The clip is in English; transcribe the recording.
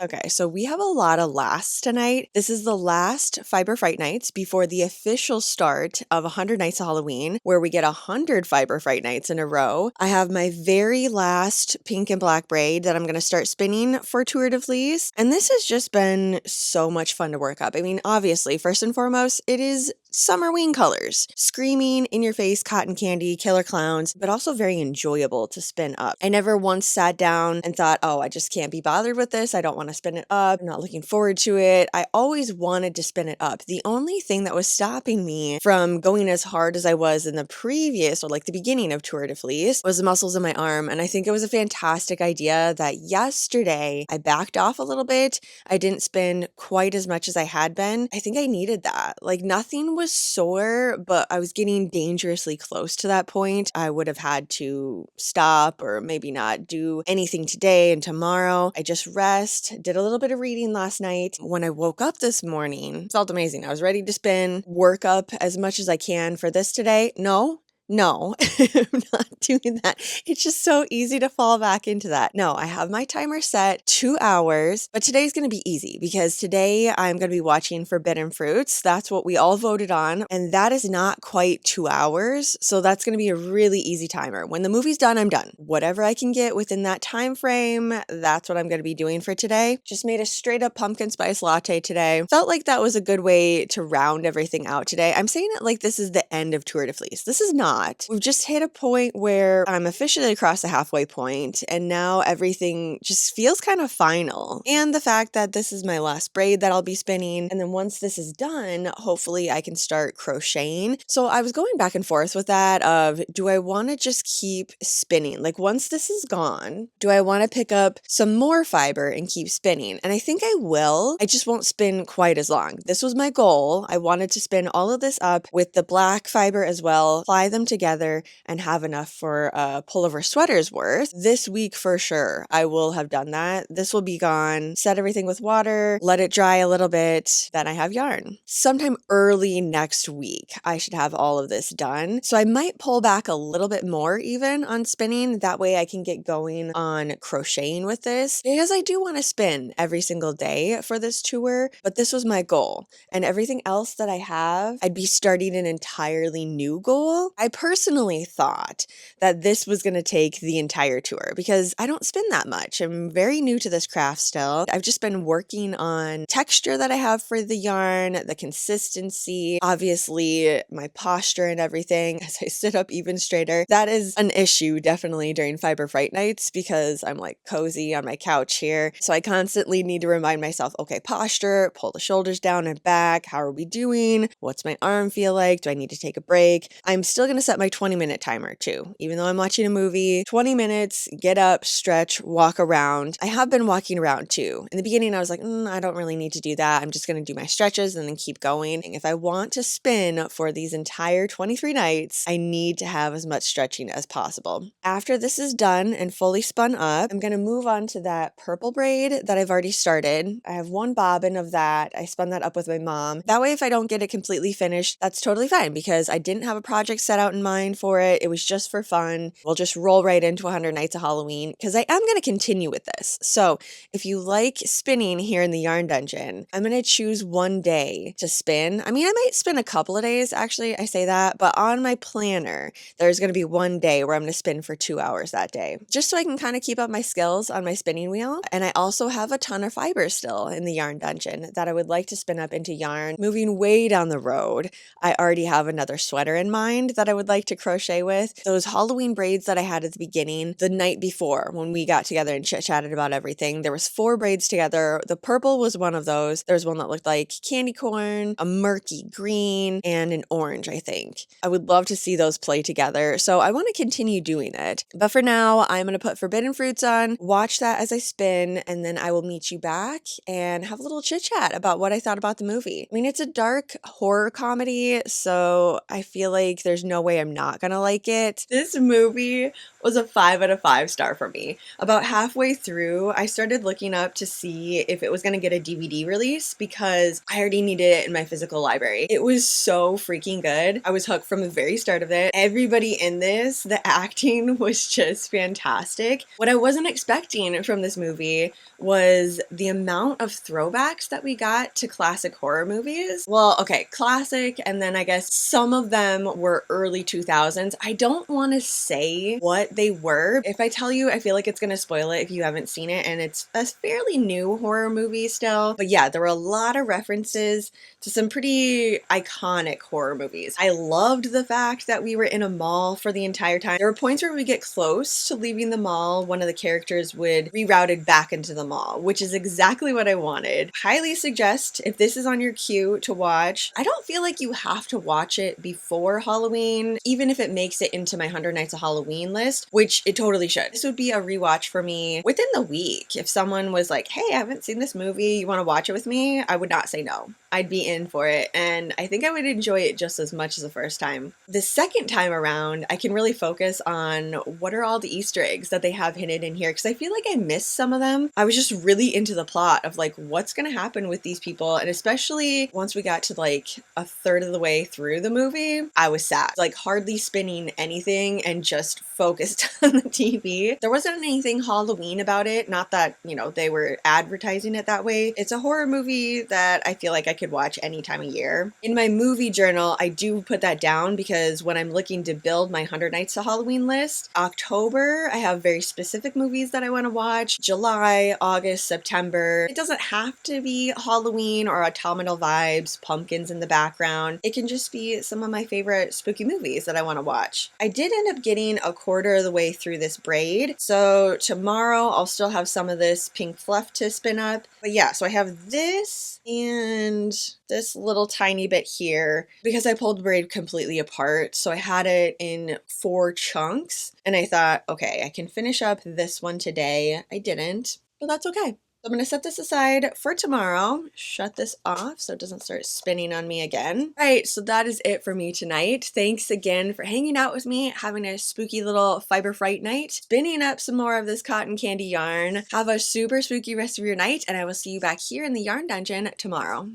Okay, so we have a lot of lasts tonight. This is the last Fiber Fright Nights before the official start of 100 Nights of Halloween, where we get 100 Fiber Fright Nights in a row. I have my very last pink and black braid that I'm going to start spinning for Tour de Fleece, and this has just been so much fun to work up. I mean, obviously, first and foremost, it is summerween colors. Screaming, in your face, cotton candy, killer clowns, but also very enjoyable to spin up. I never once sat down and thought, oh, I just can't be bothered with this. I don't want to spin it up. I'm not looking forward to it. I always wanted to spin it up. The only thing that was stopping me from going as hard as I was in the previous, or like the beginning of Tour de Fleece, was the muscles in my arm. And I think it was a fantastic idea that yesterday I backed off a little bit. I didn't spin quite as much as I had been. I think I needed that. Like nothing was sore, but I was getting dangerously close to that point. I would have had to stop or maybe not do anything today and tomorrow. I just rest, did a little bit of reading last night. When I woke up this morning, it felt amazing. I was ready to spin, work up as much as I can for this today. No, I'm not doing that. It's just so easy to fall back into that. No, I have my timer set 2 hours, but today's going to be easy because today I'm going to be watching Forbidden Fruits. That's what we all voted on, and that is not quite 2 hours. So that's going to be a really easy timer. When the movie's done, I'm done. Whatever I can get within that time frame, that's what I'm going to be doing for today. Just made a straight up pumpkin spice latte today. Felt like that was a good way to round everything out today. I'm saying it like this is the end of Tour de Fleece. This is not. We've just hit a point where I'm officially across the halfway point, and now everything just feels kind of final. And the fact that this is my last braid that I'll be spinning, and then once this is done, hopefully I can start crocheting. So I was going back and forth with that of, do I want to just keep spinning? Like once this is gone, do I want to pick up some more fiber and keep spinning? And I think I will. I just won't spin quite as long. This was my goal. I wanted to spin all of this up with the black fiber as well, apply them together and have enough for a pullover sweater's worth. This week for sure, I will have done that. This will be gone, set everything with water, let it dry a little bit, then I have yarn. Sometime early next week, I should have all of this done. So I might pull back a little bit more even on spinning. That way I can get going on crocheting with this because I do want to spin every single day for this tour, but this was my goal. And everything else that I have, I'd be starting an entirely new goal. I personally thought that this was going to take the entire tour because I don't spin that much. I'm very new to this craft still. I've just been working on texture that I have for the yarn, the consistency, obviously my posture and everything as I sit up even straighter. That is an issue definitely during Fiber Fright Nights because I'm like cozy on my couch here. So I constantly need to remind myself, okay, posture, pull the shoulders down and back. How are we doing? What's my arm feel like? Do I need to take a break? I'm still going to set my 20-minute timer too. Even though I'm watching a movie, 20 minutes, get up, stretch, walk around. I have been walking around too. In the beginning, I was like, I don't really need to do that. I'm just going to do my stretches and then keep going. And if I want to spin for these entire 23 nights, I need to have as much stretching as possible. After this is done and fully spun up, I'm going to move on to that purple braid that I've already started. I have one bobbin of that. I spun that up with my mom. That way, if I don't get it completely finished, that's totally fine because I didn't have a project set out in mind for it. It was just for fun. We'll just roll right into 100 Nights of Halloween because I am going to continue with this. So if you like spinning here in the yarn dungeon, I'm going to choose one day to spin. I mean, I might spin a couple of days, actually, I say that, but on my planner, there's going to be one day where I'm going to spin for 2 hours that day, just so I can kind of keep up my skills on my spinning wheel. And I also have a ton of fibers still in the yarn dungeon that I would like to spin up into yarn. Moving way down the road, I already have another sweater in mind that I would like to crochet with. Those Halloween braids that I had at the beginning, the night before when we got together and chit-chatted about everything, there was 4 braids together. The purple was one of those. There was one that looked like candy corn, a murky green, and an orange, I think. I would love to see those play together, so I want to continue doing it. But for now, I'm going to put Forbidden Fruits on, watch that as I spin, and then I will meet you back and have a little chit-chat about what I thought about the movie. I mean, it's a dark horror comedy, so I feel like there's no way way I'm not gonna like it. This movie was a 5 out of 5 star for me. About halfway through, I started looking up to see if it was gonna get a DVD release because I already needed it in my physical library. It was so freaking good. I was hooked from the very start of it. Everybody in this, the acting was just fantastic. What I wasn't expecting from this movie was the amount of throwbacks that we got to classic horror movies. Well, okay, classic, and then I guess some of them were early 2000s. I don't want to say what they were. If I tell you, I feel like it's gonna spoil it if you haven't seen it, and it's a fairly new horror movie still. But yeah, there were a lot of references to some pretty iconic horror movies. I loved the fact that we were in a mall for the entire time. There were points where we get close to leaving the mall, one of the characters would rerouted back into the mall, which is exactly what I wanted. Highly suggest if this is on your queue to watch. I don't feel like you have to watch it before Halloween, even if it makes it into my 100 Nights of Halloween list, which it totally should. This would be a rewatch for me within the week. If someone was like, hey, I haven't seen this movie, you want to watch it with me? I would not say no. I'd be in for it, and I think I would enjoy it just as much as the first time. The second time around, I can really focus on what are all the Easter eggs that they have hidden in here, because I feel like I missed some of them. I was just really into the plot of like what's gonna happen with these people, and especially once we got to like a third of the way through the movie, I was sad. Like hardly spinning anything and just focused on the TV. There wasn't anything Halloween about it, not that, you know, they were advertising it that way. It's a horror movie that I feel like I could watch any time of year. In my movie journal, I do put that down because when I'm looking to build my 100 Nights of Halloween list, October, I have very specific movies that I want to watch. July, August, September. It doesn't have to be Halloween or autumnal vibes, pumpkins in the background. It can just be some of my favorite spooky movies that I want to watch. I did end up getting a quarter of the way through this braid, so tomorrow I'll still have some of this pink fluff to spin up. But yeah, so I have this and this little tiny bit here because I pulled the braid completely apart. So I had it in 4 chunks and I thought, okay, I can finish up this one today. I didn't, but that's okay. So I'm going to set this aside for tomorrow, shut this off so it doesn't start spinning on me again. All right, so that is it for me tonight. Thanks again for hanging out with me, having a spooky little fiber fright night, spinning up some more of this cotton candy yarn. Have a super spooky rest of your night, and I will see you back here in the yarn dungeon tomorrow.